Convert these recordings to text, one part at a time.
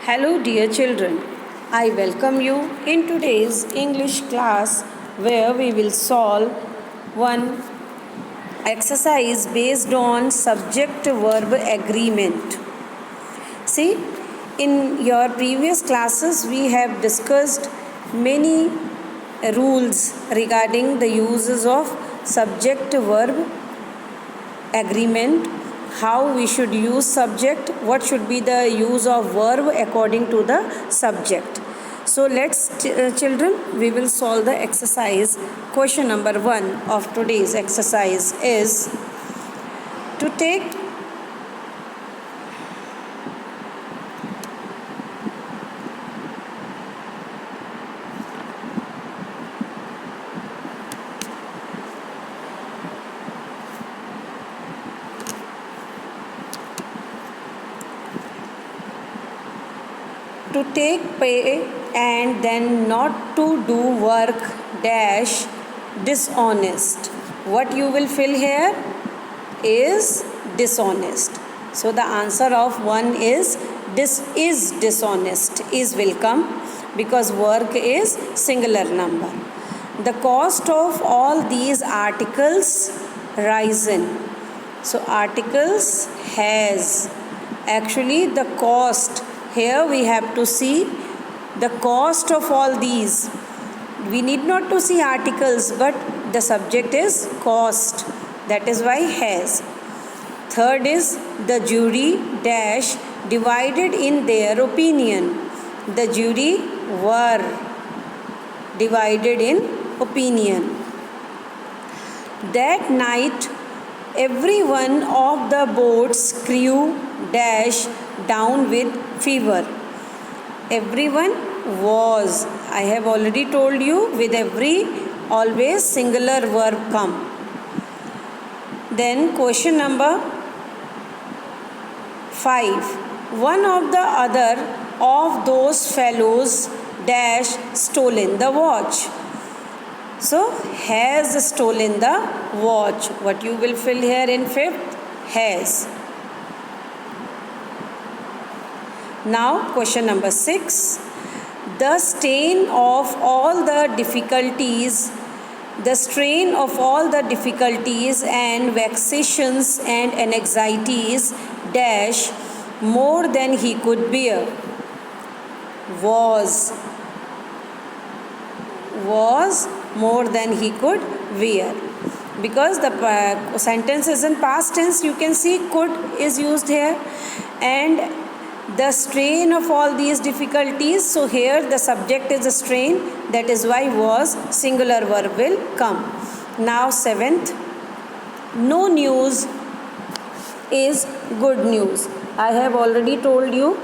Hello, dear children. I welcome you in today's English class where we will solve one exercise based on subject verb agreement. See, in your previous classes, we have discussed many rules regarding the uses of subject verb agreement, how we should use subject, what should be the use of verb according to the subject. So let's children, we will solve the exercise. Question number 1 of today's exercise is to take pay and then not to do work dash dishonest. What you will fill here is dishonest. So the answer of 1 is dishonest is will come because work is singular number. The cost of all these articles risen. So articles has, actually the cost, here we have to see the cost of all these. We need not to see articles, but the subject is cost. That is why has. Third is the jury dash divided in their opinion. The jury were divided in opinion. That night every one of the boat's crew dash down with fever. Everyone was, I have already told you, with every always singular verb come. Then question number 5. One of the other of those fellows dash stolen the watch. So has stolen the watch. What you will fill here in 5th? Has. Now question number 6. The strain of all the difficulties, the strain of all the difficulties and vexations and anxieties dash more than he could bear. Was more than he could bear. Because the sentence is in past tense, you can see could is used here, and the strain of all these difficulties, so here the subject is a strain, that is why was singular verb will come. Now 7th, no news is good news. I have already told you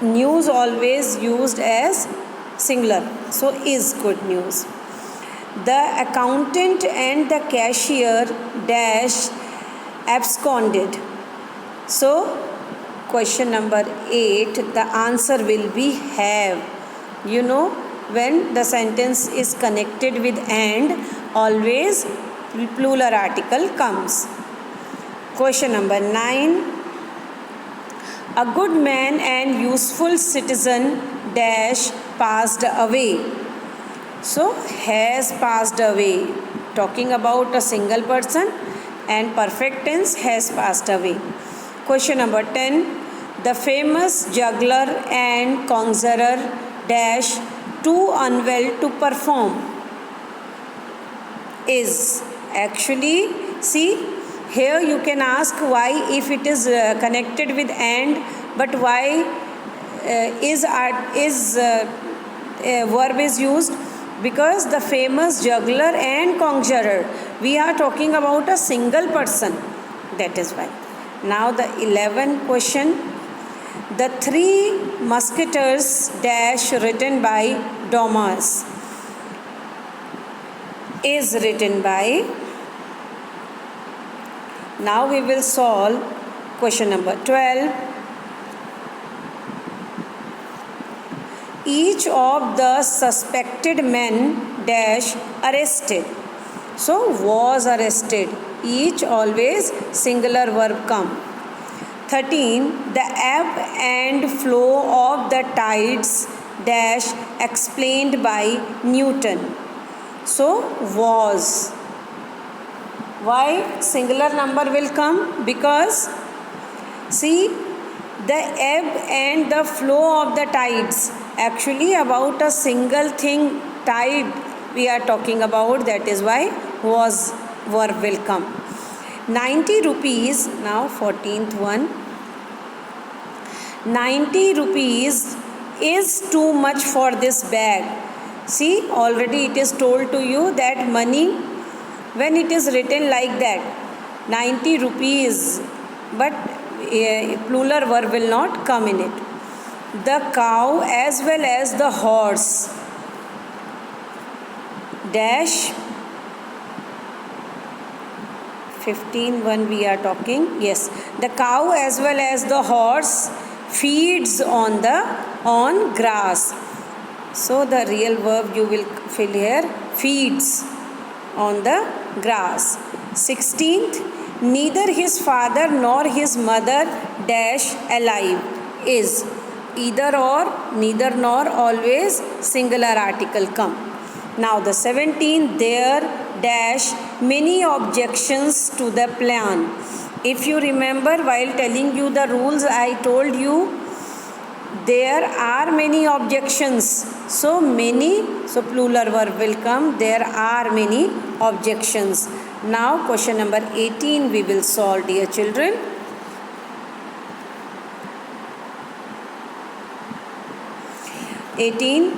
news always used as singular, so is good news. The accountant and the cashier dash absconded. So question number 8, the answer will be have. You know, when the sentence is connected with and, always plural article comes. Question number 9, a good man and useful citizen dash passed away. So has passed away, talking about a single person, and perfect tense has passed away. Question number 10, the famous juggler and conjurer dash too unwell to perform. Is, actually see here you can ask why if it is connected with and, but why verb is used, because the famous juggler and conjurer, we are talking about a single person, that is why. Now the 11th question, the Three Musketeers dash written by Dumas. Is written by. Now we will solve question number 12. Each of the suspected men dash arrested. So was arrested. Each always singular verb come. 13. The ebb and flow of the tides dash explained by Newton. So was. Why singular number will come? Because see, the ebb and the flow of the tides, actually about a single thing, tide we are talking about, that is why was verb will come. 90 rupees, now 14th one. 90 rupees is too much for this bag. See, already it is told to you that money, when it is written like that, 90 rupees, but plural verb will not come in it. The cow as well as the horse dash 15 we are talking. Yes, the cow as well as the horse feeds on grass. So the real verb you will fill here, feeds on the grass. 16th, neither his father nor his mother dash alive is. Either or, neither nor, always singular article come. Now the 17th, there dash many objections to the plan. If you remember, while telling you the rules, I told you there are many objections. So many, so plural verb will come. There are many objections. Now question number 18 we will solve, dear children. 18.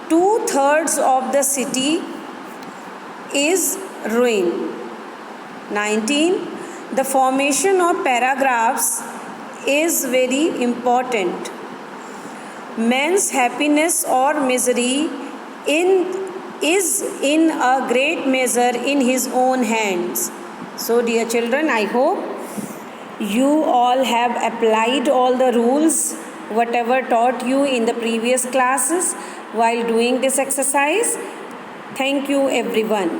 2/3 of the city is ruin. 19. The formation of paragraphs is very important. Man's happiness or misery is in a great measure in his own hands. So dear children, I hope you all have applied all the rules whatever taught you in the previous classes while doing this exercise. Thank you everyone.